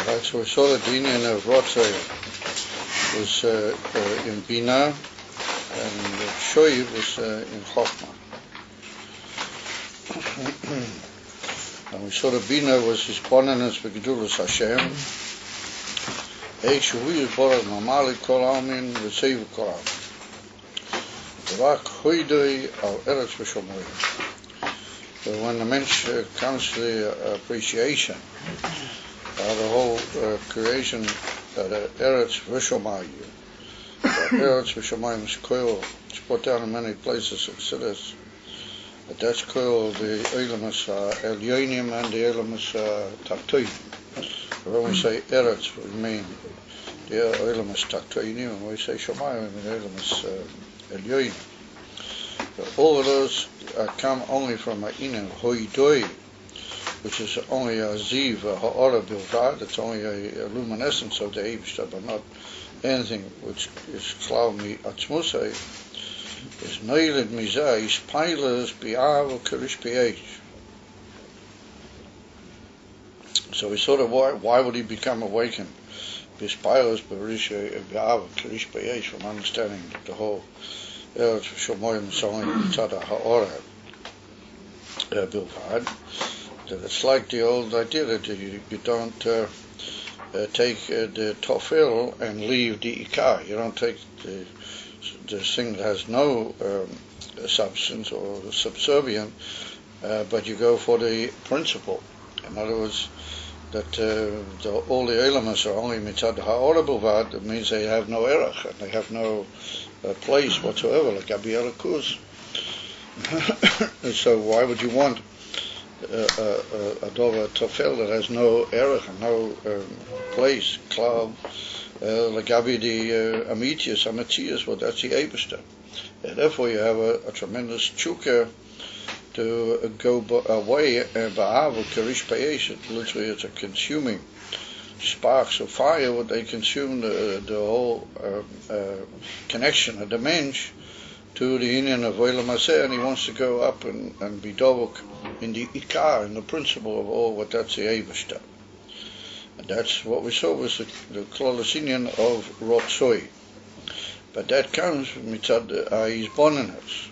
Right, so we saw that the Indian of Rotzei was in Bina, and Shoiv was in Chochmah. And we saw that Bina was his bonanus v'gedulas Hashem. Eich shuhu yisborach mamali kol almin v'seivu kol almin. V'rak hoidoi al eretz v'shomoyim. So when the mensch comes to the appreciation of the whole creation, that Eretz V'Shomayim, Eretz V'Shomayim is koil. It's put down in many places. It says that that's koil the Eilamas Elyonim and the Eilamas Taktoinim. When we say Eretz, we mean the Eilamas Taktoinim, and when we say Shomayim, the Eilamas Elyonim. All of those come only from a Inen Hoidoi, which is only a ziv, a ha'ara bilvad. It's only a luminescence of the Eibishter, but not anything which is klau mi atzmusay. Is noiled mizah, is pailas bi'av or karish bi'esh. So we sort of, why would he become awakened? Bis pailas bi'av or karish bi'esh, from understanding the whole Eretz V'Shomoyim is only mitzad ha'ara bilvad. That it's like the old idea that you don't take the tofil and leave the ikar. You don't take the thing that has no substance or subservient, but you go for the principle. In other words, that all the elements are only mitzad ha'ora bilvad. It means they have no erech and they have no place whatsoever, like Abi Elikuz. So why would you want a dover tofel that has no erech and no place, cloud, like Abi the Amitius, Amatius, well, that's the Eibishter. Therefore, you have a tremendous chukah to go away and ba'av karish payesh. Literally, it's a consuming sparks of fire. What they consume the whole connection of the mensch to the union of Olam Haseh, and he wants to go up and be dovuk in the ikar, in the principle of all what that's the Eibishter. And that's what we saw was the klolus union of Rotzoi. But that comes from mitzad his bonanus.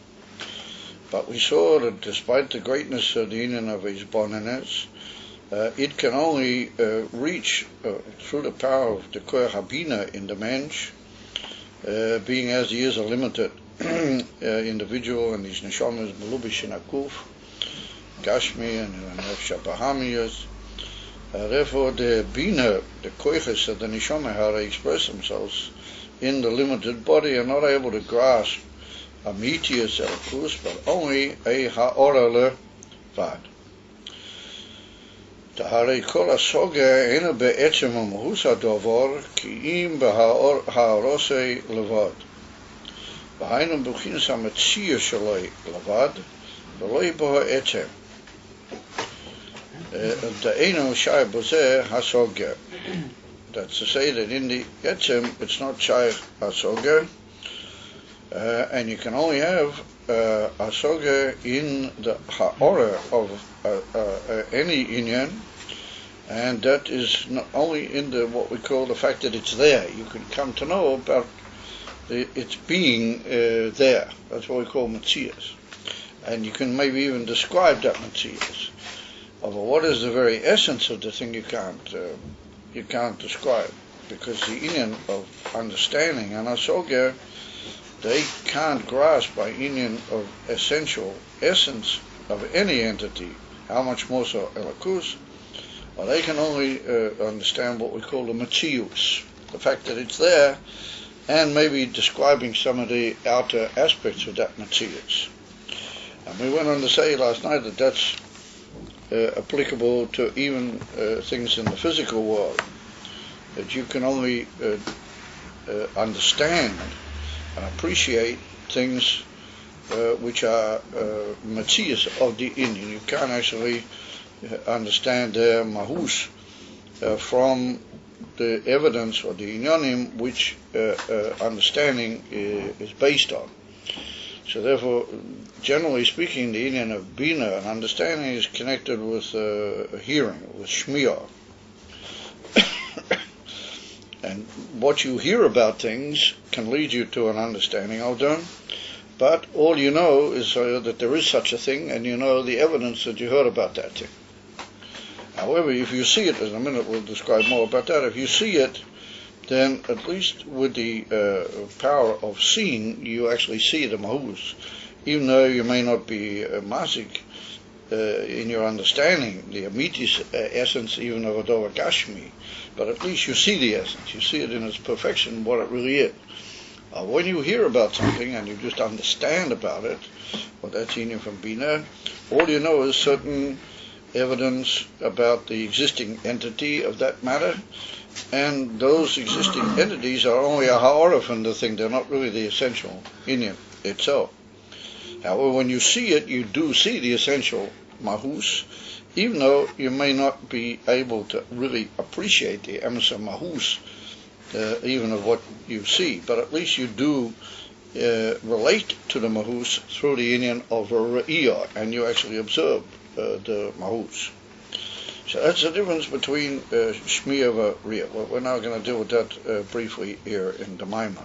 But we saw that despite the greatness of the union of his bonanus, it can only reach through the power of the koach habina in the mensch, being as he is a limited individual, and his neshama is melubish in akuf, gashmi and nefesh bahamias. Therefore, the bina, the koiches of the neshama, how they express themselves in the limited body, are not able to grasp a mitius elikus, but only a ha'ora levad. Taharei kol hasoga ena be'etzem ha'mahus ha'dovar ki im b'ha'orosei levad. V'hainu b'chinas ha'metziyah shaloi levad, v'loi bo ha'etzem. Da'enu shai bozeh hasoga. That's to say that in the etzem, it's not shai hasoga, and you can only have hasoga in the ha'ora of any inyan, and that is not only in the what we call the fact that it's there. You can come to know about its being there. That's what we call metzias, and you can maybe even describe that metzias. Although what is the very essence of the thing you can't describe, because the inyan of understanding and hasoga, they can't grasp by inyan of essential essence of any entity, how much more so elikus. Well, they can only understand what we call the metzius, the fact that it's there, and maybe describing some of the outer aspects of that metzius. And we went on to say last night that that's applicable to even things in the physical world, that you can only understand and appreciate things which are metzias of the Indian. You can't actually understand their mahus from the evidence or the inyanim which understanding is based on. So therefore, generally speaking, the Indian of Bina and understanding is connected with hearing, with shmiya. And what you hear about things can lead you to an understanding of them, but all you know is that there is such a thing, and you know the evidence that you heard about that thing. However, if you see it, in a minute we'll describe more about that, if you see it, then at least with the power of seeing, you actually see the mahus, even though you may not be masik in your understanding, the amitis essence even of Adova Gashmi, but at least you see the essence, you see it in its perfection, what it really is. When you hear about something and you just understand about it, well, that's union from Bina, all you know is certain evidence about the existing entity of that matter, and those existing entities are only a ha'ara from the thing, they're not really the essential inyan itself. However, when you see it, you do see the essential mahus, even though you may not be able to really appreciate the emsa mahus, even of what you see, but at least you do relate to the mahus through the inyan of a ra'iyah, and you actually observe the mahus. So that's the difference between Shmiya and Riyah. Well, we're now going to deal with that briefly here in the Maimon.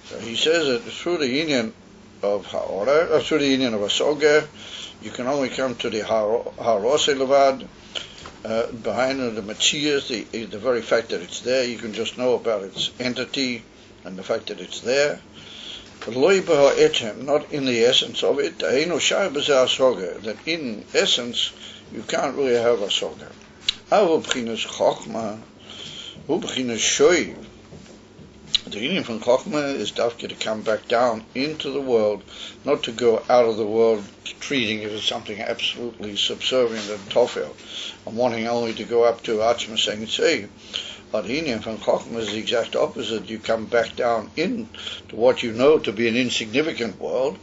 So he says that through the union of Ha'ora, through the union of Asoga, you can only come to the Ha'rose Levad, behind the Machias, the very fact that it's there, you can just know about its entity and the fact that it's there. Not in the essence of it, that in essence you can't really have a soga. The union from Chokhmah is dafka to come back down into the world, not to go out of the world treating it as something absolutely subservient and tofel, and wanting only to go up to Achma saying, say, but the union from Chokhmah is the exact opposite. You come back down into what you know to be an insignificant world,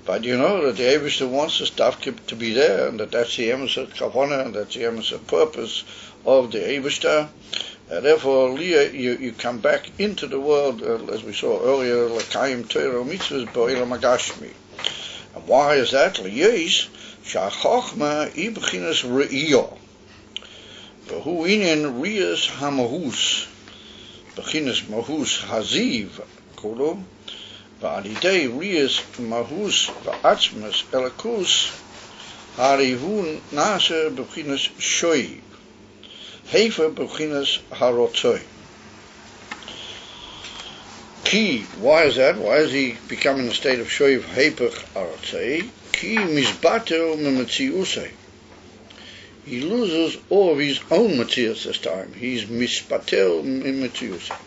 but you know that the Eibishter wants the stuff to be there, and that's the emes kavanah, and that's the emes purpose of the Eibishter. Therefore, you come back into the world, as we saw earlier, l'kayim Torah mitzvahs b'olam hagashmi. And why is that? L'yesh sha'chokhmah hi b'chinas re'iyah. V'hu inyan riyas hamahus, b'chinas mahus haziv kulu, v'alidei riyas mahus v'atzmas elakus, harihun nasa b'chinas shoy. Hefer b'chinas harotzoi. Ki, why is that? Why is he becoming a state of shoiv heper harotzoi? Ki mizbatel memetziusei. He loses all of his own metzius this time. He's misbatel memetziusei.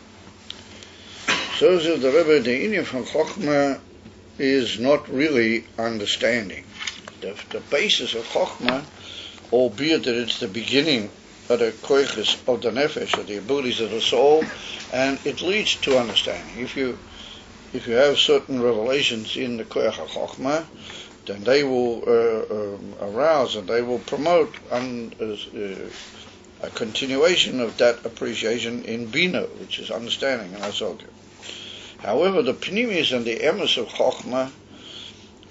So says the Rebbe, the inyan from Chokhmah is not really understanding. The basis of Chokhmah, albeit that it's the beginning of the koiches of the nefesh, of the abilities of the soul, and it leads to understanding. If you have certain revelations in the koich HaChokhmah, then they will arouse and they will promote a continuation of that appreciation in Bina, which is understanding and Asoga. However, the Pnimis and the emes of Chokhmah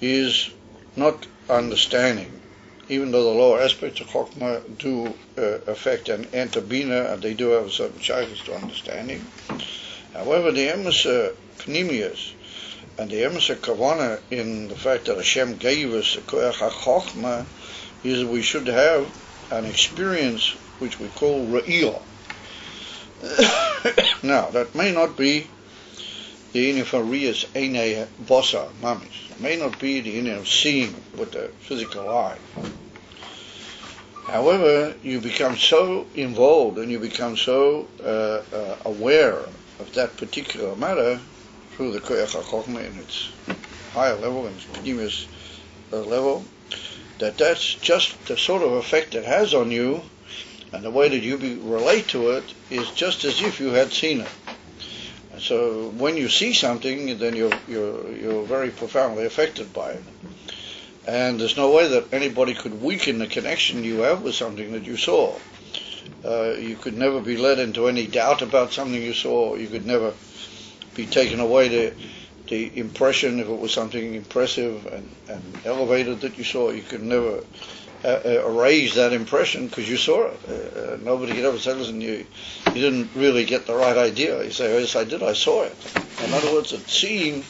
is not understanding. Even though the lower aspects of Chokhmah do affect and enter Bina, and they do have a certain shaykhs to understanding. However, the emes Pnimius and the emes Kavanah in the fact that Hashem gave us the Koach HaChokhmah is that we should have an experience which we call Ra'iyah. Now, that may not be the inyan for Riyas Einei Bosa Mamish. It may not be the inyan of seeing with the physical eye. However, you become so involved and you become so aware of that particular matter through the Koach HaChokhmah in its higher level, in its pnimius level, that's just the sort of effect it has on you, and the way that you relate to it is just as if you had seen it. And so when you see something, then you're very profoundly affected by it. And there's no way that anybody could weaken the connection you have with something that you saw. You could never be led into any doubt about something you saw. You could never be taken away the impression if it was something impressive and elevated that you saw. You could never erase that impression because you saw it. Nobody could ever say, listen, you didn't really get the right idea. You say, yes, I did, I saw it. In other words, that seeing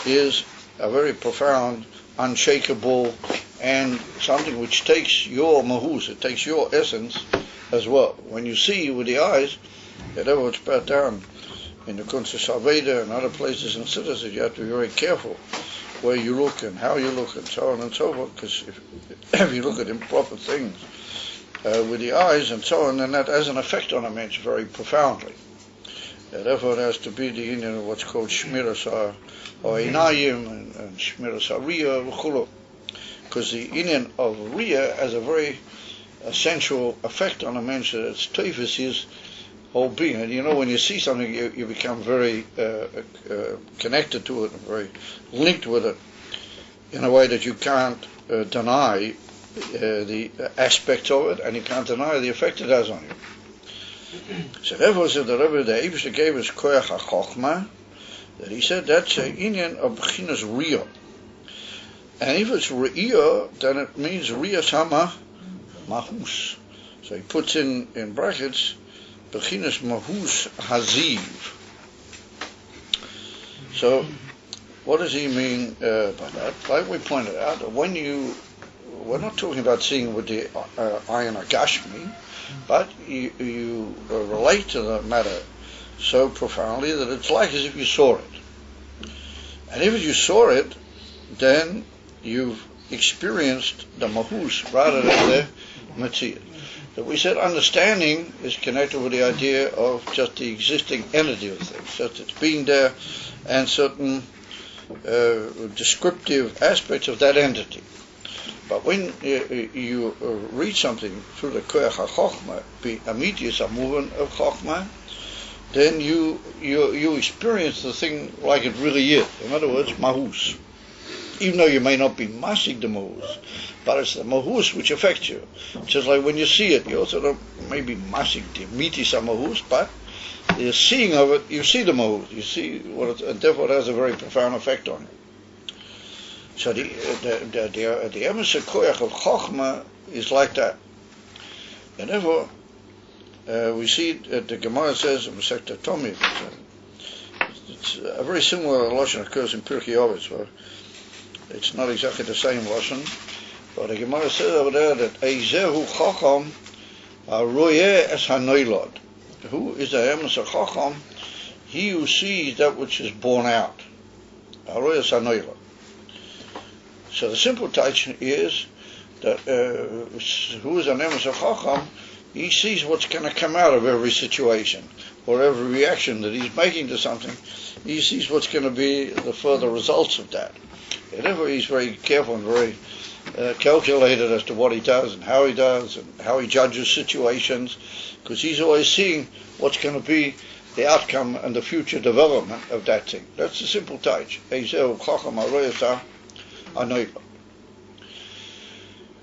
is a very profound, unshakable, and something which takes your mahus, it takes your essence as well. When you see with the eyes, whatever it's brought down in the Kunst Shaveda and other places in cities, you have to be very careful where you look and how you look and so on and so forth, because if you look at improper things with the eyes and so on, then that has an effect on a man very profoundly. Therefore, it has to be the union of what's called Shmiras HaEinayim and Shmiras HaRiyah v'chulu, because the union of Riyah has a very essential effect on a man. Its teifus is whole being. And you know, when you see something, you become very connected to it, and very linked with it in a way that you can't deny the aspects of it, and you can't deny the effect it has on you. So therefore, said the Rebbe, the Eibishter gave us koyach ha-chochma, that he said that's a inyan of b'chinas riyah. And if it's riyah, then it means riyah sama mahus. So he puts in brackets b'chinas mahus haziv. So what does he mean by that? Like we pointed out, we're not talking about seeing with the ayin agashmi, but you relate to the matter so profoundly that it's like as if you saw it. And if you saw it, then you've experienced the mahus rather than the metziyah. That we said understanding is connected with the idea of just the existing entity of things, just it's being there and certain descriptive aspects of that entity. But when you read something through the koyach ha-chochma, the amitis amuvan of chochma, then you experience the thing like it really is. In other words, mahus. Even though you may not be masig the mahus, but it's the mahus which affects you. Just like when you see it, you also don't maybe masig the mitis mahus, but the seeing of it, you see the mahus, you see what it, and therefore it has a very profound effect on you. So the emes koyach of chochma is like that, and therefore we see that the Gemara says in Masechta Tomid, it's a very similar lashon occurs in Pirkei Avos, where it's not exactly the same lashon, but the Gemara says over there that Eizehu Chacham Royeh es Hanoilad. Who is the emes of Chacham? He who sees that which is born out. Royeh es Hanoilad. So the simple teaching is that who is an emes of Chacham? He sees what's going to come out of every situation or every reaction that he's making to something. He sees what's going to be the further results of that. And therefore he's very careful and very calculated as to what he does and how he judges situations, because he's always seeing what's going to be the outcome and the future development of that thing. That's the simple teich.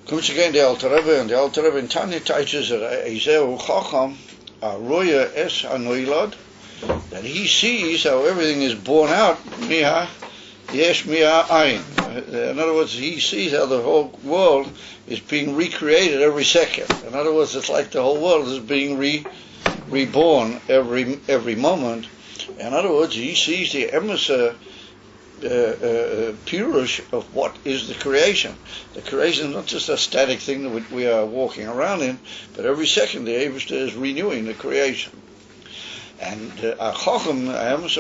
Comes again the Alter Rebbe, and the Alter Rebbe in Tanya teaches that Eizehu Chacham Roya es Hanoilad, that he sees how everything is born out miha yesh miha ayin. In other words, he sees how the whole world is being recreated every second. In other words, it's like the whole world is being reborn every moment. In other words, he sees the emes pirush of what is the creation. The creation is not just a static thing that we are walking around in, but every second the Eibishter is renewing the creation. And a Chacham, is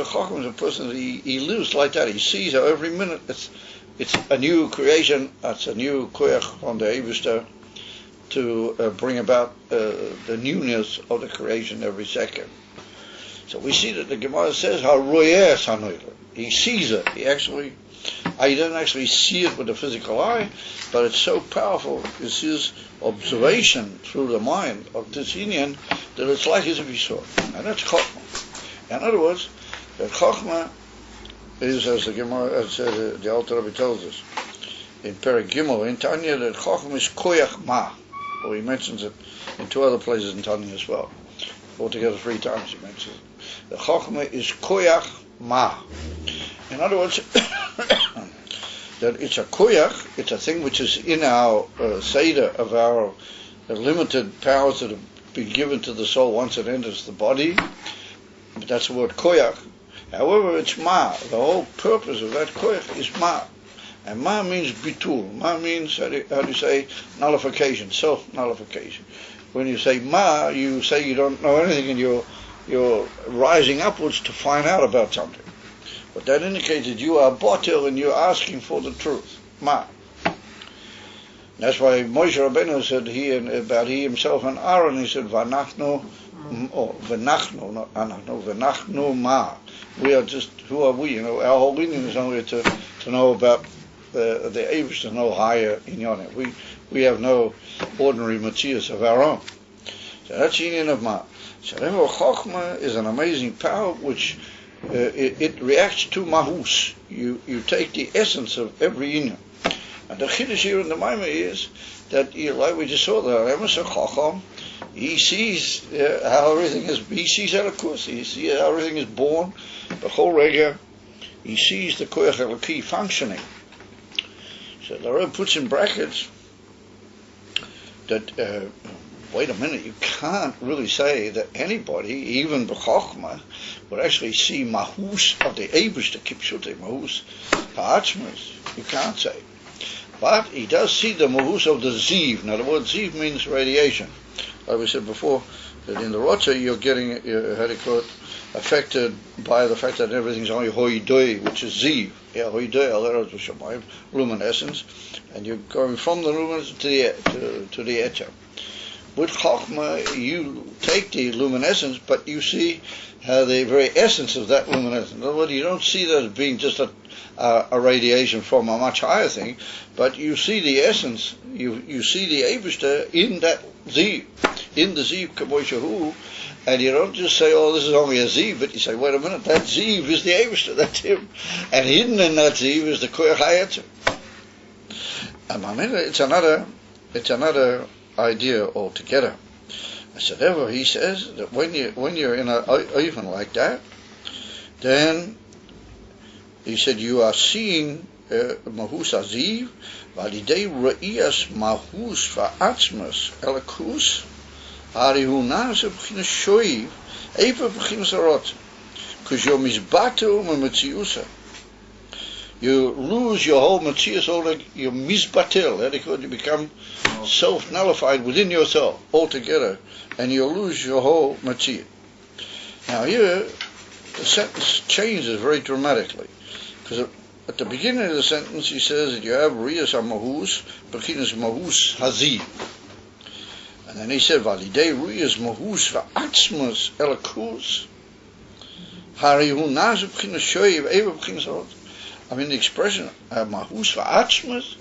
a person that he lives like that. He sees how every minute it's a new creation, it's a new koyach from the Eibishter to bring about the newness of the creation every second. So we see that the Gemara says how royeh es hanoilad. He sees it. He doesn't actually see it with the physical eye, but it's so powerful. It's his observation through the mind of this Inyan that it's like as if he saw it. And that's Chochmah. In other words, that Chochmah is, as the Gemara, the Alter Rebbe tells us in Perek Gimel in Tanya, that Chochmah is koyach ma. Or he mentions it in two other places in Tanya as well. Altogether 3 times he mentions it. The Chochmah is koyach ma. In other words, that it's a koyach, it's a thing which is in our seder of our limited powers that have been given to the soul once it enters the body. But that's the word koyach. However, it's ma. The whole purpose of that koyach is ma. And ma means bitul. Ma means, how do you say, nullification, self-nullification. When you say ma, you say you don't know anything and you're rising upwards to find out about something. But that indicates that you are botel and you're asking for the truth. Ma. That's why Moshe Rabbeinu said about he himself and Aaron, he said, Vanachnu, not Anachnu, Vanachnu ma. We are just, who are we? Our whole meaning is only to know about the Eibush, to know higher in Yonim. We have no ordinary Matthias of our own. So that's the union of ma. So therefore, Chokhmah is an amazing power which it reacts to mahus. You take the essence of every union. And the chiddush here in the Maimah is that, like we just saw, the Remes of Chacham, he sees how everything is. He sees Elokus. He sees how everything is born. The whole regga, he sees the Koyach Eloki functioning. So the Rebbe puts in brackets that wait a minute, you can't really say that anybody, even b'chokhmah, would actually see mahus of the Eibush, the kipshute mahus ha'atzmas. You can't say. But he does see the mahus of the ziv. Now the word ziv means radiation. Like we said before, that in the Rotza you're getting, affected by the fact that everything's only hoidoi, which is ziv. Yeah, hoidoi, luminescence, and you're going from the luminescence to the etcher. With Chokhmah, you take the luminescence, but you see the very essence of that luminescence. In other words, you don't see that as being just a radiation from a much higher thing, but you see the essence, you see the Eibishter in that Ziv, in the Ziv Kamoishahu, and you don't just say, oh, this is only a Ziv, but you say, wait a minute, that Ziv is the Eibishter, that's him. And hidden in that Ziv is the Koyach HaYetzer. And I mean, it's another idea altogether. So therefore he says that when you're in an oven like that, then he said you are seeing mahus aziv validei re'iyas mahus va'atzmas elakus harihunaz b'chinas shoiv eva b'chinas arot because you're mizbatu u'metziusa. You lose your whole Matthias, you're misbatil, you become self-nullified within yourself altogether, and you lose your whole Matthias. Now here, the sentence changes very dramatically, because at the beginning of the sentence he says that you have Riyas HaMahus, Bechinas Mahus Haziv. And then he said, Validei Riyas Mahus Va'atzmas Elakus, Harihu Naz Bechinas Shoiv, Eva Bechinas Arot. I mean, the expression mahus va'atzmas,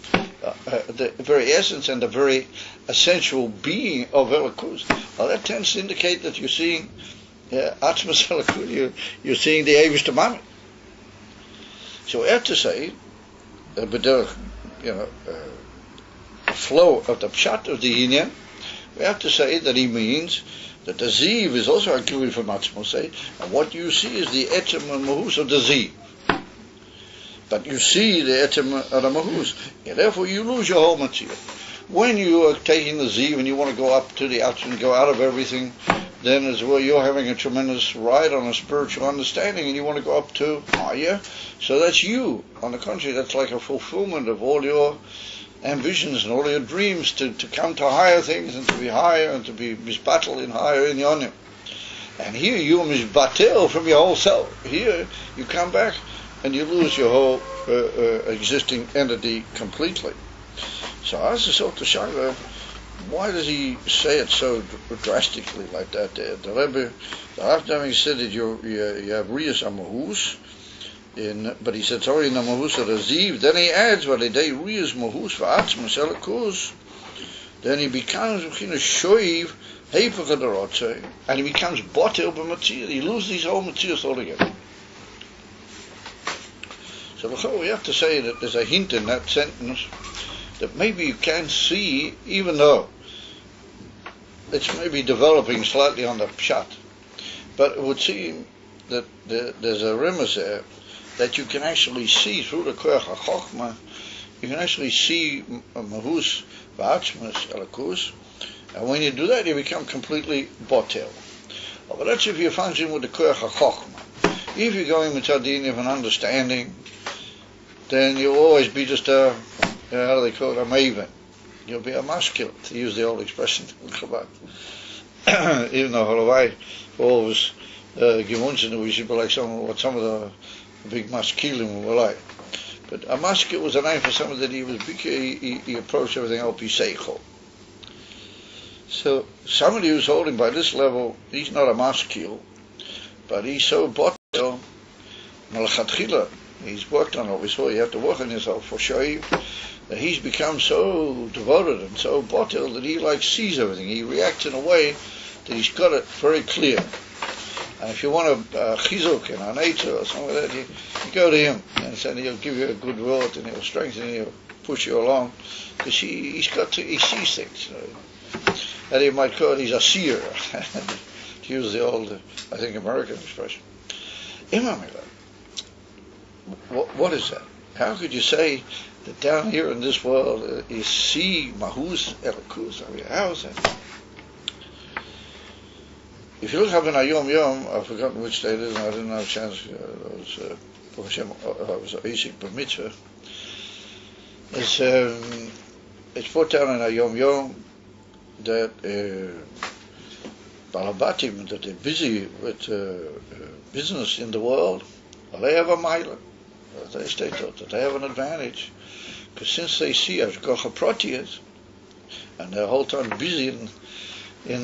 the very essence and the very essential being of Elokus, well, that tends to indicate that you're seeing atzmas Elokus, you're seeing the Eibush Tamamit. So we have to say, the flow of the pshat of the Inyan, we have to say that he means that the Ziv is also a gilui from atzmos, and what you see is the etzem and mahus of the Ziv. But you see the etem of the mahus, and therefore you lose your whole material. When you are taking the ziv and you want to go up to the outside and go out of everything, then as well you're having a tremendous ride on a spiritual understanding, and you want to go up to higher. So that's you. On the contrary, that's like a fulfillment of all your ambitions and all your dreams to come to higher things and to be higher and to be misbattled in higher in yonim. And here you are misbattled from your whole self. Here you come back and you lose your whole existing entity completely. So I asked the Shagla, why does he say it so drastically like that there? The Rebbe, after having said that you have Riyas HaMahus, but he said it's already in the Mahus of the Ziv, then he adds, Validei Riyas Mahus va'atzmas elakus, then he becomes Shoiv, Heipach HaDarotze, and he becomes Botel b'Matzir. He loses his whole Matzir altogether. So we have to say that there's a hint in that sentence that maybe you can see, even though it's maybe developing slightly on the pshat, but it would seem that there's a remez there that you can actually see through the Koyach HaChokhmah you can actually see Mahus V'atzmas Elakus, and when you do that, you become completely botel. But that's if you function with the Koyach HaChochma. If you're going with Tadin of an understanding, then you'll always be just how do they call it, a maven. You'll be a maskil, to use the old expression in Chabad. Even though Halavai always gewünscht that we should be like some of the big maskilim were like. But a maskil was a name for someone that he approached everything al pi seichel. So somebody who's holding by this level, he's not a maskil, but he's so botel, malachatchila. He's worked on what we saw. You have to work on yourself for shoiv. That he's become so devoted and so botel that he sees everything. He reacts in a way that he's got it very clear. And if you want a chizuk and an eitzah or something like that, you go to him and he'll give you a good word and he'll strengthen you, he'll push you along, because he sees things. And he might call it, he's a seer, to use the old, I think, American expression. Imamila. What is that? How could you say that down here in this world you see Mahus Elakus? I mean, how is that? If you look up in a Yom Yom, I've forgotten which day it is, and I didn't have a chance, I was a basic bar mitzvah. It's put down in a Yom Yom that Balabatim, that they're busy with business in the world, well, they have a mila. They state that they have an advantage, because since they see Hashgacha Pratius, and they're whole time busy in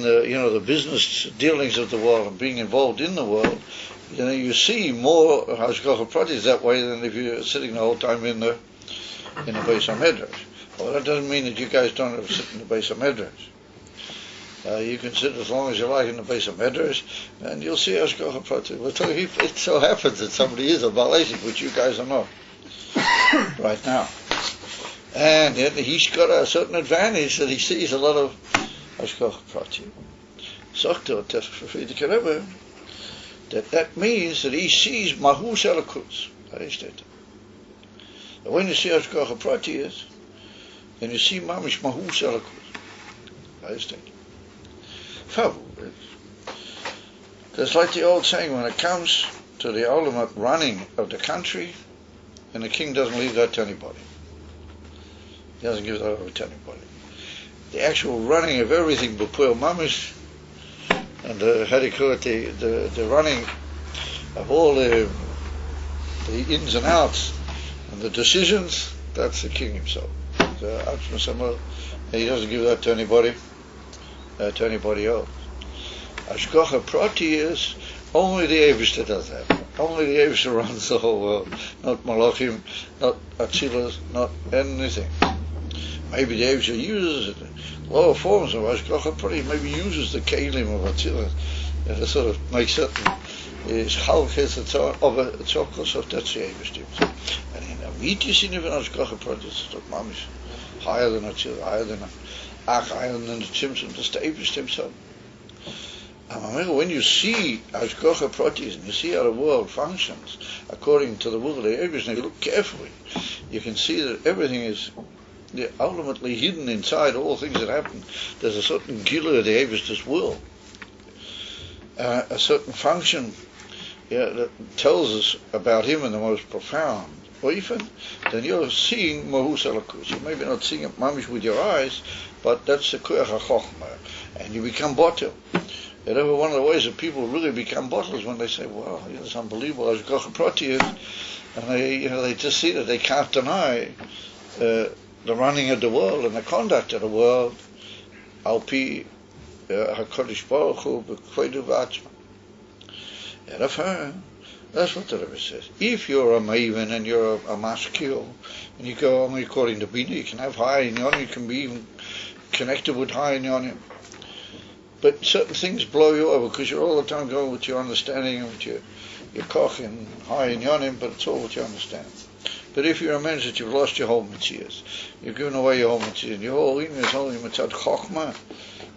the business dealings of the world and being involved in the world, you see more Hashgacha Pratius that way than if you're sitting the whole time in the Beis HaMedrash. Well, that doesn't mean that you guys don't ever sit in the Beis HaMedrash. You can sit as long as you like in the Beis HaMedrash, and you'll see Hashgacha Pratius. But it so happens that somebody is a Balesik, which you guys are not right now. And he's got a certain advantage that he sees a lot of Hashgacha Pratius. That means that he sees Mahus Elakus. When you see Hashgacha Pratius, then you see Mamish Mahus Elakus. That's like the old saying, when it comes to the ultimate running of the country, and the king doesn't leave that to anybody. He doesn't give that over to anybody. The actual running of everything, B'Puel Mamish, and the running of all the ins and outs, and the decisions, that's the king himself. And he doesn't give that to anybody else. Hashgacha Pratius, only the Eibishter does that. Only the Eibishter runs the whole world. Not Malachim, not Atzilas, not anything. Maybe the Eibishter uses it. Lower forms of Hashgacha Pratius maybe uses the Kelim of Atzilas to sort of make certain is Chalkes of a Tzokos of that's the Eibishter. And in Amitis in even Hashgacha Pratius, it's not Mamish. Higher than Atzilas, higher than the Tzimtzum, that's the Eibishter himself. When you see Hashgacha Pratius and you see how the world functions according to the will of the Eibishter, you look carefully, you can see that everything is ultimately hidden inside all things that happen. There's a certain gila of the Eibishter's will, a certain function that tells us about him in the most profound oifen. Then you're seeing Mahus Elakus. You maybe not seeing it mamish with your eyes, but that's the Koyach HaChochma, and you become botel. One of the ways that people really become bottles when they say, "Wow, it's unbelievable." Hashgacha Pratius, and they just see that they can't deny the running of the world and the conduct of the world. Al pi Hakadosh Baruch Hu b'kvodo v'atzma. That's what the Rebbe says. If you're a maven and you're a maskil, and you go only according to Bina, you can have high inyanim, you can be even connected with high inyanim. But certain things blow you over because you're all the time going with your understanding and with your koch and high inyanim, but it's all what you understand. But if you're a man that you've lost your whole mitzias, you've given away your whole mitzias, and your whole inyan is only mitzad chochma,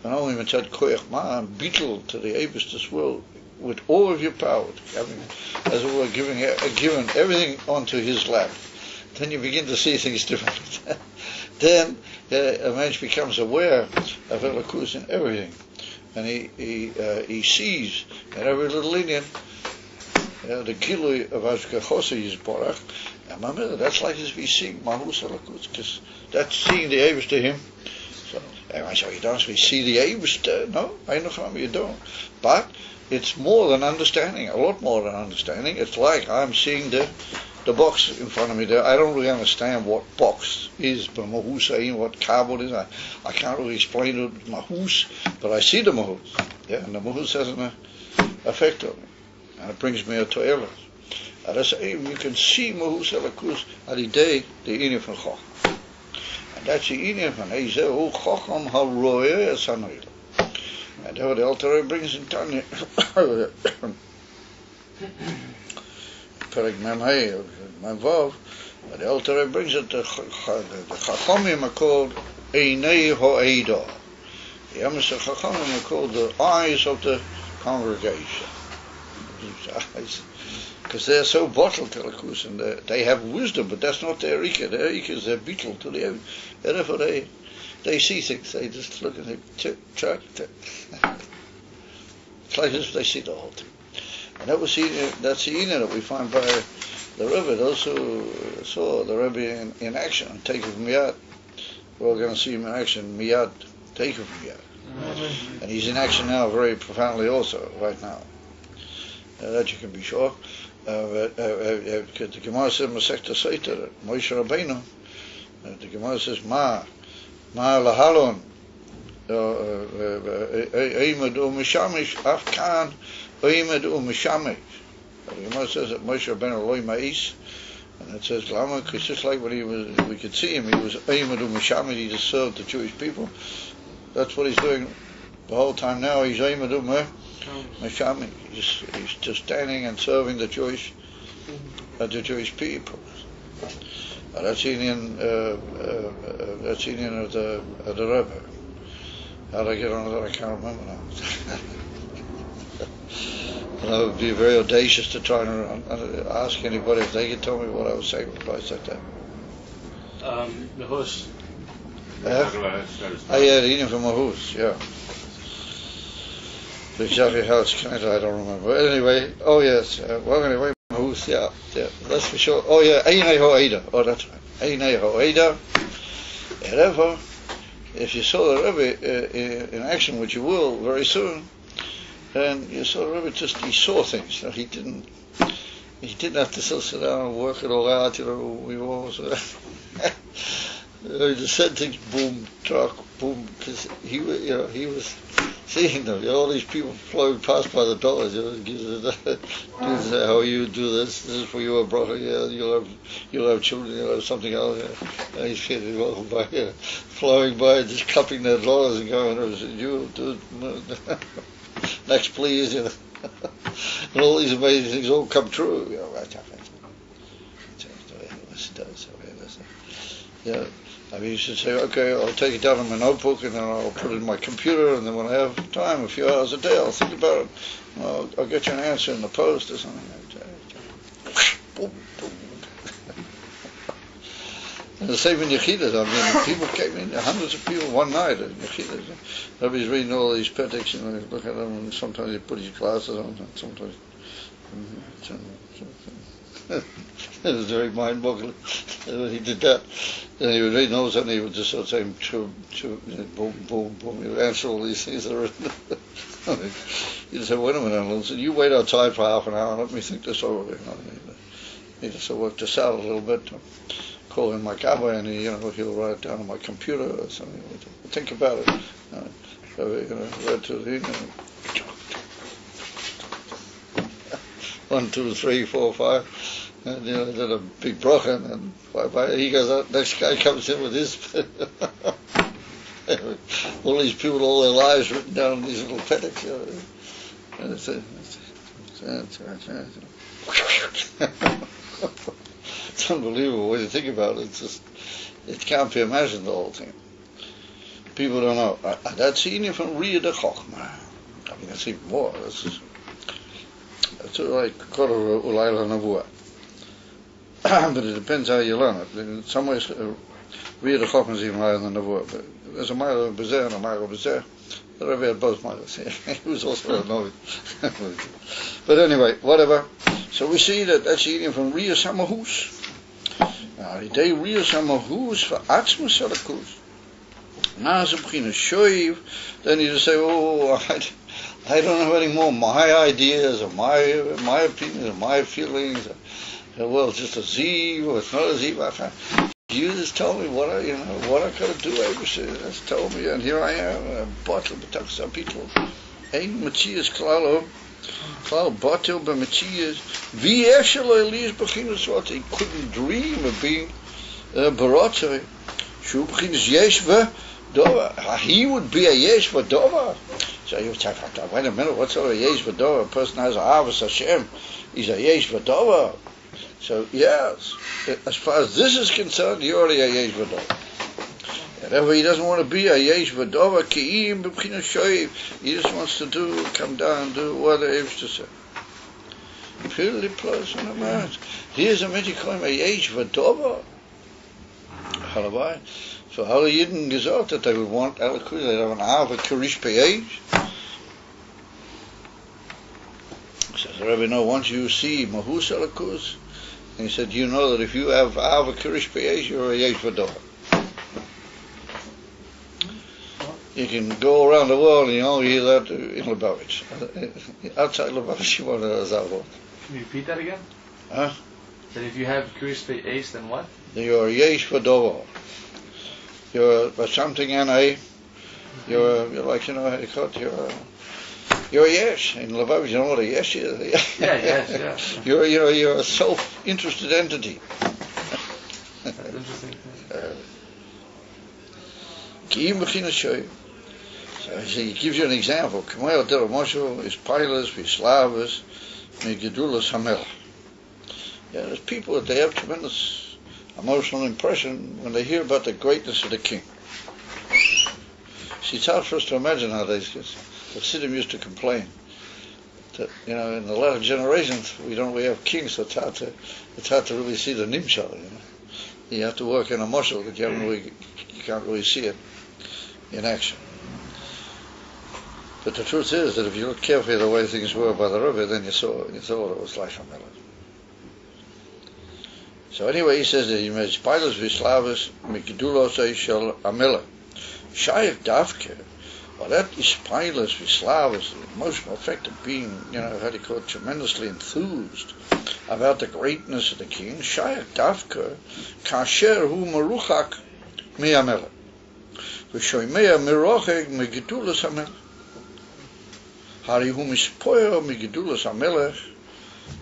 and only mitzad koyach ma, and beetle to the Eibishter's will, with all of your power, as it were, given everything onto his lap, then you begin to see things differently. Then a man becomes aware of Elokus in everything, and he sees in every little Indian the Gilui of Ashkechosi is Borach. And remember, that's like as we see Mahus Elokus, because that's seeing the Abish to him. So, everyone says, you don't see the Abish? No, I know from you don't. But it's more than understanding, a lot more than understanding. It's like I'm seeing the box in front of me there. I don't really understand what box is, but Mahus, what cardboard is. I can't really explain it, Mahus, but I see the Mahus. Yeah, and the Mahus has an effect on me. And it brings me a toilet. And that's you can see Mahus Elokus Alidei, the Inyan from Choch. And that's the Inyan from Ezehu Chocham HaRoeh Esanoil. And that's what the Alter Rebbe brings in Tanya. Perek Memhei, Memvav, the Alter Rebbe brings it, the Chachamim are called Einei Ho'eda. The Amos of Chachamim are called the eyes of the congregation. Because they're so bottled to Elokus, and they have wisdom, but that's not their Rika. Their Rika is their beetle to the end. Therefore they see things, they just look and they try. It's like this, they see the whole thing. And that's the Inyan that we find by the Rebbe. Those who saw the Rebbe in action, take it from Miyad. We're all going to see him in action, Miyad, take it from Miyad. And he's in action now very profoundly also, right now. That you can be sure. The Gemara says, Masechta Seiter, Moshe Rabbeinu, the Gemara says, Ma lahalon, Eimed u'mishamish, Afkan, Eimed u'mishamish. The Gemara says that Moshe Rabbeinu loy ma'is, and it says, Lama, because just like when we could see him, he was Eimed u'mishamish, he just served the Jewish people. That's what he's doing the whole time now. He's Eimed u'mishamish. He's just standing and serving the Jewish people. That's Inyan of the Rebbe. How did I get on that? I can't remember now. And I would be very audacious to try and ask anybody if they could tell me what I was saying with a place like that. Mahus. Yeah, the Inyan for Mahus, yeah. Exactly how it's connected, I don't remember. Anyway, oh yes, well anyway, Mahus, yeah, that's for sure. Oh yeah, Einei Ho'eda, oh that's right, Einei Ho'eda. And therefore, if you saw the Rebbe in action, which you will very soon, then you saw the Rebbe he saw things. He didn't have to still sit down and work it all out. We all he just said things, boom, truck, boom, because he was seeing them. All these people flowing past by the dollars. How you do this? This is for you, a brother. Yeah, you'll have children. You'll have something else. Yeah. And these kids walking by, flowing by, just cupping their dollars and going, "You do next, please." And all these amazing things all come true. That's the way it does. Yeah. I mean, you should say, okay, I'll take it down in my notebook and then I'll put it in my computer, and then when I have time, a few hours a day, I'll think about it. I'll get you an answer in the post or something like that. Boom, boom. And the same in Yechidas. I mean, people came in, hundreds of people one night at Yechidas. Everybody's reading all these petics and they look at them, and sometimes he put his glasses on, and sometimes... It was very mind-boggling when he did that. And he would read, and all of a sudden he would just sort of say, boom, boom, boom. He would answer all these things that are written. He'd say, wait a minute, Lil, so you wait outside for half an hour and let me think this over. I need to work this out a little bit. Call in my cowboy, and he'll write it down on my computer or something. Think about it. So read to the 1, 2, 3, 4, 5. And then a big bracha, and he goes out, next guy comes in with his all these people, all their lives written down in these little petics. And it's unbelievable when you think about it. It can't be imagined, the whole thing. People don't know. That's Inyan from Riyad Chochmah. I mean, that's even more. That's like Korah Ulayla Nevuah. but it depends how you learn it. In some ways, read the Chacham is even higher than the word. But there's a mile of Bezer and a mile of Bezer. The Rebbe had both miles. He was also a novice. But anyway, whatever. So we see that's eating from Riyas HaMahus. Now, they Riyas HaMahus for Atzmus Elikus. Now, as a beginner shoiv, then you just say, oh, I don't have any more my ideas or my opinions or my feelings. Well, it's just a ziv or it's not a ziv. You just told me what I could do. Just told me, and here I am. Bottle b'tachsa people. Ein Matthias klalo, klal bottle b'Matthias. V'yeshelo Elias b'chinas what he couldn't dream of being barotzei. Shu b'chinas yesh v'dova. He would be a yesh v'dova. So you talk about, wait a minute, what's a yesh v'dova? A person has a Avos Hashem. He's a yesh v'dova. So yes, as far as this is concerned, you're already a yesh v'dova. And if he doesn't want to be a yesh v'dova, ki'im b'b'chinas shoiv, he just wants to come down and do what he has to say. Purely plus in a man. Here's a minute calling a yesh v'dova. Halabai. So how the Yidden gesagt that they would want Elikus, they'd have an Ava Kirish Pe'esh. Says the Rebbe, no, once you see Mahus Elikus, and he said, you know that if you have Ava Kirish Pe'esh, you're a Yesh V'dova. You can go around the world and you only hear that in Lubavitch. Outside Lubavitch, you want to Zavot. Can you repeat that again? Huh? That if you have Kirish Pe'esh, then what? You're a Yesh V'dova. You're something NA. You're like, you know, you're a yes. In Lubavitch, you know what a yes is? Yes. You're a self-interested entity. That's interesting. So he gives you an example. Kamel Del Moshe is Pilas, Vislavas, Megidulas Hamel. Yeah, there's people that they have tremendous emotional impression when they hear about the greatness of the king. See, it's hard for us to imagine nowadays, because the Chassidim used to complain that, you know, in the latter generations we have kings, so it's hard to really see the nimshal. You know, you have to work in a muscle, but you can't really see it in action. But the truth is that if you look carefully at the way things were by the Rebbe, then you saw what it was like from Melech. So anyway, he says that he made Pilas Vislavas Mikdulos Eishel Amela. Shayach Davke, well, that is Pilas Vislavas, the emotional effect of being, how do you call it, tremendously enthused about the greatness of the king. Shayach Davke, Kasher Hu Meruchak Mi Amela. V'shoymea Merochek Megdulos Amela. Hari Hu Mispoyer Megdulos Amela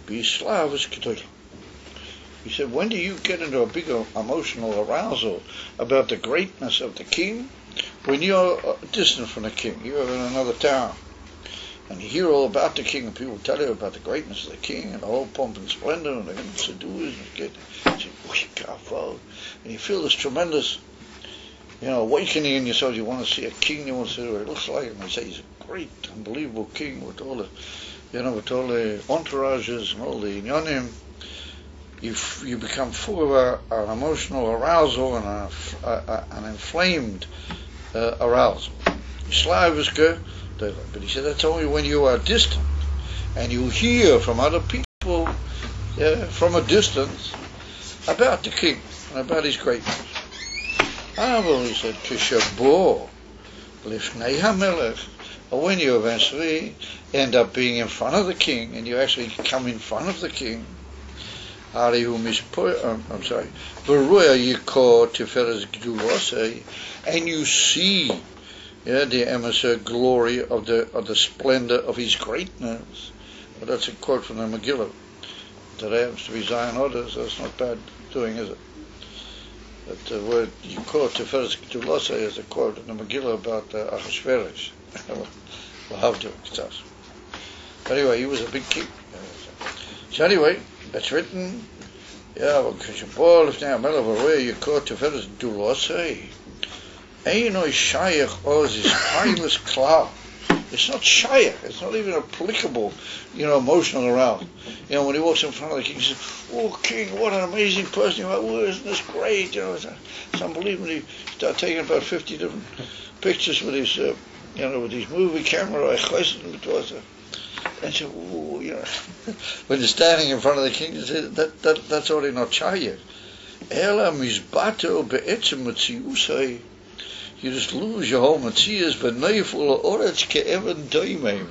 Vislavas Kedolah. He said, when do you get into a bigger emotional arousal about the greatness of the king? When you're distant from the king, you're in another town, and you hear all about the king, and people tell you about the greatness of the king, and the whole pomp and splendor, and they're going to seduce, and you feel this tremendous, awakening in yourself. You want to see a king, you want to see what it looks like, and they say he's a great, unbelievable king with all the, with all the entourages and all the inyanim. You become full of an emotional arousal and an inflamed arousal. But he said that's only when you are distant and you hear from other people from a distance about the king and about his greatness. Well, he said, Kishabor, Lifnei HaMelech, or when you eventually end up being in front of the king and you actually come in front of the king, and you see the emissary glory of the splendor of his greatness. Well, that's a quote from the Megillah. That happens to be Zion Others, so it's not bad doing, is it? But the word Yikor Tiferes Gedulosei is a quote in the Megillah about Achashverosh. Anyway, he was a big king. So anyway, that's written. But Kishapol, if now Melech Varoya Yikor Tiferes Gedulosei, Eino Shayach Oz is Pilas Klal. It's not shayach. It's not even applicable, emotional arousal. When he walks in front of the king, he says, "Oh, king, what an amazing person you are. Oh, isn't this great? It's unbelievable." He started taking about 50 different pictures with his, with his movie camera. And so, when you're standing in front of the king, you say, that's already not shayach. Ela mizbato be'etzem metziusai. You just lose your whole metzius, but neiful oretz ke'evan doimim.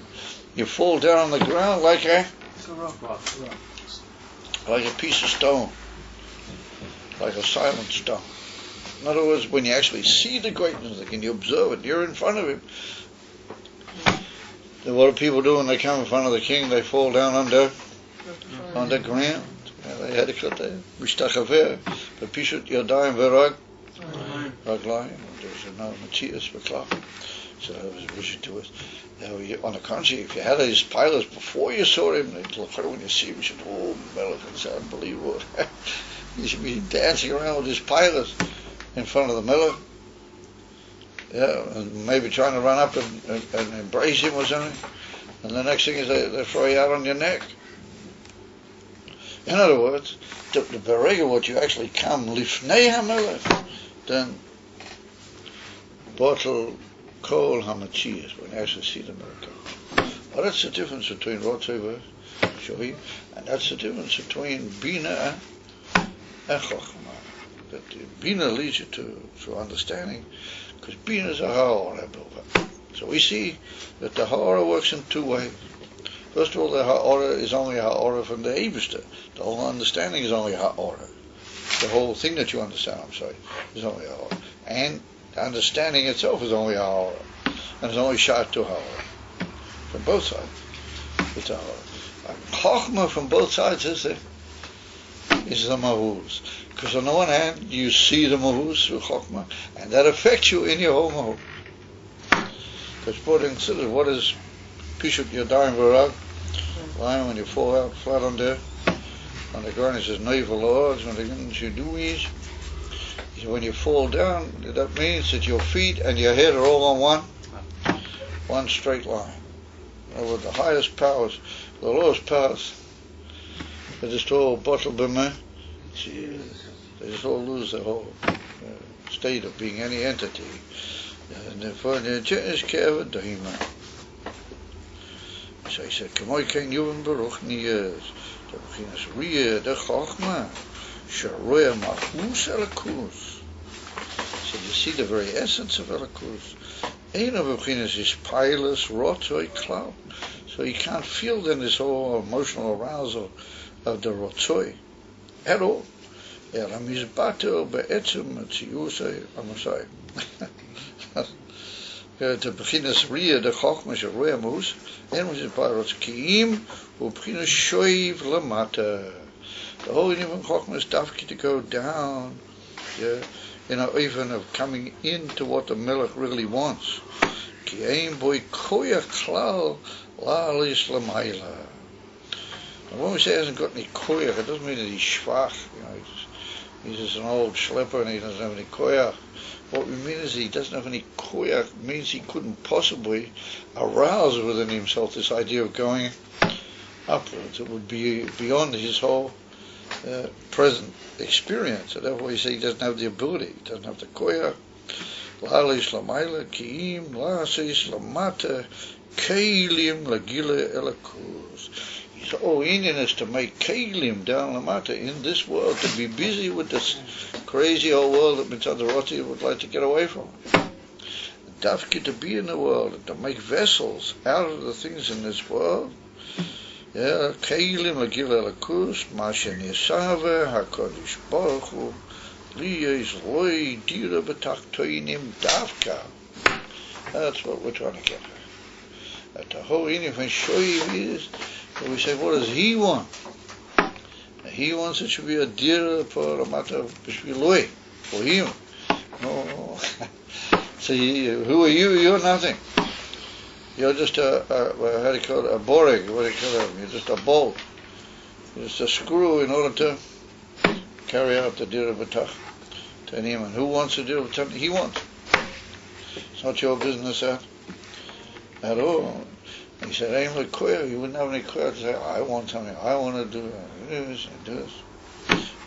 You fall down on the ground like a piece of stone, like a silent stone. In other words, when you actually see the greatness of the king, you observe it, you're in front of him. And what do people do when they come in front of the king? They fall down on the ground. They had to cut the mishtachaveh, but pishut yadayim v'rag raglayim. There's no matzias v'klal. So that was what you do it. On the contrary, if you had these pilots before you saw him, when you see him, you should, oh, Melech, it's unbelievable. You should be dancing around with his pilots in front of the Melech. And maybe trying to run up and embrace him or something. And the next thing is they throw you out on your neck. In other words, the berega, what you actually come lifnei hamelech, then bottle kol hamatzias, when you actually see the miracle. Well, that's the difference between rotzei v'shohim, and that's the difference between bina and chokhmah. That bina leads you to understanding, because bina is a ha'orah. So we see that the ha'orah works in two ways. First of all, the ha'orah is only ha'orah from the Eibishter. The whole understanding is only ha'orah. The whole thing that you understand, is only ha'orah. And the understanding itself is only ha'orah. And it's only shot to ha'orah. From both sides, it's ha'orah. Chokhmah from both sides is the mahuz. Because on the one hand, you see the mahuz through chokhmah, and that affects you in your whole mahuz. Because consider what is pishut yadayim v'rag, when you fall out flat on the ground. It says neivel lords. When you do is when you fall down, that means that your feet and your head are all on one straight line. With the highest powers, the lowest powers, they just all bottle b'meh. They just all lose the whole state of being any entity. And therefore, the is ke'evan doimim. So he said, "K'moy ken yuvan baruch niyaz." The beginner's riyah the chokhmah, sharoya mahus elakus. So you see the very essence of elakus. Ein of beginners is pilus rotzoi klal. So you can't feel then this whole emotional arousal of the rotzoi at all. Ela mizbato be'etzem metziusay amasay. The beginners riyah the chokhmah sharoya mahus. And was in Parats Kiim, who Pchina Shoiv Lamata. The whole union of Chokhmah is dafki to go down, even of coming into what the Melech really wants. Ki ein boy koya klal la alis lamayla. And when we say he hasn't got any koyach, it doesn't mean that he's schwach. He's just an old schlepper and he doesn't have any koyach. What we mean is he doesn't have any koyach. Means he couldn't possibly arouse within himself this idea of going upwards. It would be beyond his whole present experience. So therefore we say he doesn't have the ability. He doesn't have the koyach. La l'ishlamayla ki'im la se'islamata keilim lagila elakus. His whole Indian is to make kelim down lamata in this world, to be busy with this crazy old world that Mitzad Roti would like to get away from. Dafki to be in the world and to make vessels out of the things in this world. Kelim lagila elakus mashen yisave hakodish baruch hu liyes loy dira b'taktoinim davka. That's what we're trying to get at. That the whole Indian from Shoiv is. So we say, what does he want? He wants it to be a dira for a matter of b'shviloi, for him. No. So who are you? You're nothing. You're just a how do you call it? A boreg. What do you call it? You're just a bolt. You're just a screw in order to carry out the dira b'tach to him. And who wants to do it? He wants. It's not your business, that. at all. He said, ain't like queer. You wouldn't have any queer to say, I want something, I want to do this and this.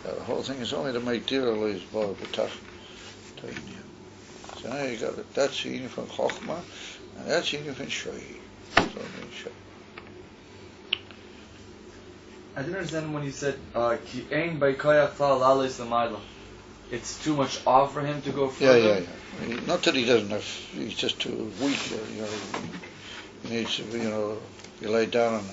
The whole thing is only to make dear lives both the tough. So now you got it. That's the from Chochmah, and that's the from Shohi. I didn't understand when you said ki ein by koyach lalis l'mayla. It's too much off for him to go further. Yeah. Not that he doesn't have. He's just too weak. He needs to. You lay down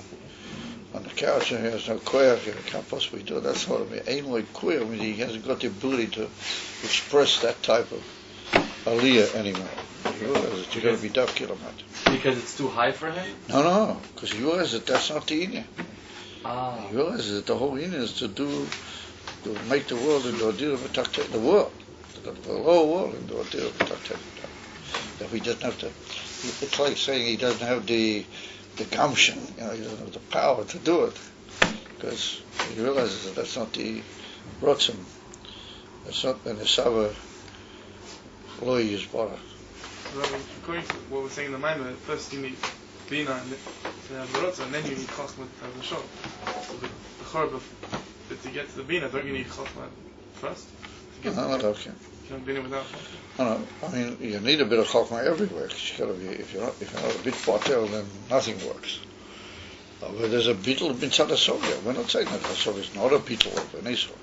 on the couch and he has no koyach. He can't possibly do it. That's what I mean. Ain't like queer. I mean, he hasn't got the ability to express that type of aliyah anymore. You realize that you've got to be dafkil on that. Because it's too high for him? No, because you realize that that's not the inyan. Ah. You realize that the whole inyan is to make the world into a deal of a the world, the whole world into a deal of a that he doesn't have to. It's like saying he doesn't have the gumption, he doesn't have the power to do it, because he realizes that that's not the rotzim. It's not the nesava loy yizbara. According to what we're saying in the Maimon, first you need Bina to have the Rotza, and then you need Chochmah to have the Shor. So the Chorb to get to the Bina, don't you need Chochmah first? No, okay. You can't Bina without Chochmah. No, I mean, you need a bit of Chochmah everywhere, because you got to be, if you're not a bit batel, then nothing works. But there's a bittul mitzad Asogya. We're not saying that Asogya is not a bittul of an Israel.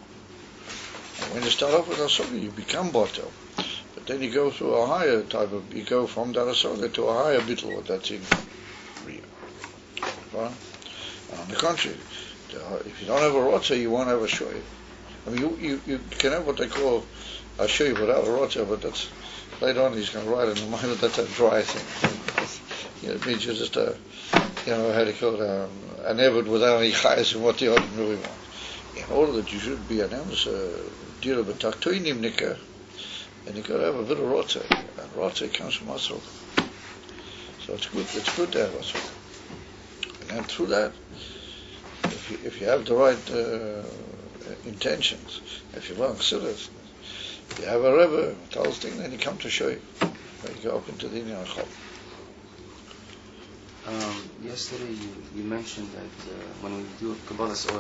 And when you start off with Asogya, you become batel. Then you go through a higher type of, you go from that Asogya to a higher bittul that's in Riyah. Right? And on the contrary, if you don't have a Rotza, you won't have a Shoy. I mean, you can have what they call a Shoy without a Rotza, but that's, later on he's going to write in the mind that that's a dry thing. It means you're just how to call it, an Eved without any chayas in what the other really want. In order that you should be an Emes, deal with Taktoinim Nikah, and you've got to have a bit of Rotze. And Rotze comes from Asok. So it's good to have Asok. And then through that, if you have the right intentions, if you learn Chassidus, if you have a Rebbe, tells thing, then you come to show you. When you go up into the Inyan Chol. Yesterday you mentioned that when we do Kabbalah's oil,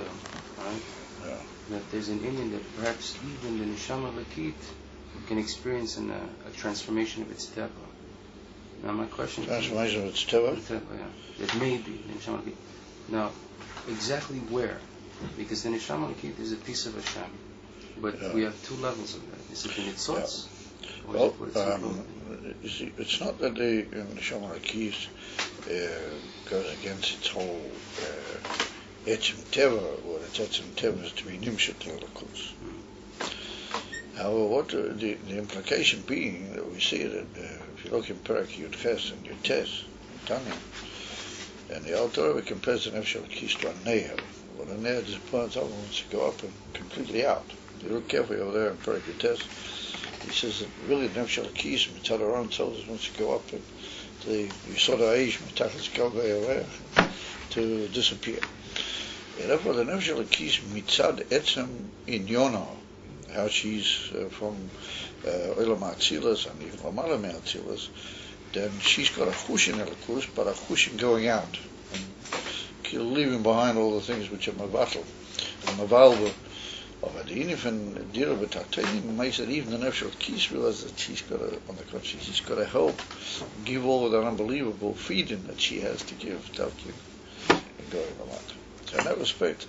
right? Yeah. That there's an Indian that perhaps even the Neshama Lakit can experience a transformation of its teva. Now my question Transformation of its teva? Yeah. It may be the Neshama Lakit. Now, exactly where? Because the Neshama Lakit is a piece of Hashem, but we have two levels of that. Is it in its source? Well, you see, it's not that the Neshama Lakit goes against its whole etzem teva, or its etzem teva is to be nimshet l'lakus. However, what the implication being that we see that if you look in Perek Yud Ches and Yud Tes, Tanya, and the Alter Rebbe compares the Nefesh Lakis to a nail. When a nail just burns up and wants to go up and completely out. You look carefully over there in Perek Yud Tes, he says that really the Nefesh Lakis, mitzad our own souls, wants to go up and the Yisod HaEish, mitachas Galvei to disappear. And therefore the Nefesh Lakis mitzad etzem inyono, how she's from Olam HaAtzilas and even Lamala HaAtzilas, then she's got a chushin elikus, but a chushin going out, and leaving behind all the things which are mavatl and mavalva of it. Even if in Dira B'Tarteinim makes it even the Nefesh Lakis realize that she's got to, on the contrary, she's got to help give all of that unbelievable feeding that she has to give, and going a lot. So in that respect,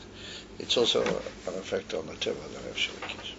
it's also an effect on the Teva, the Nefesh Lakis.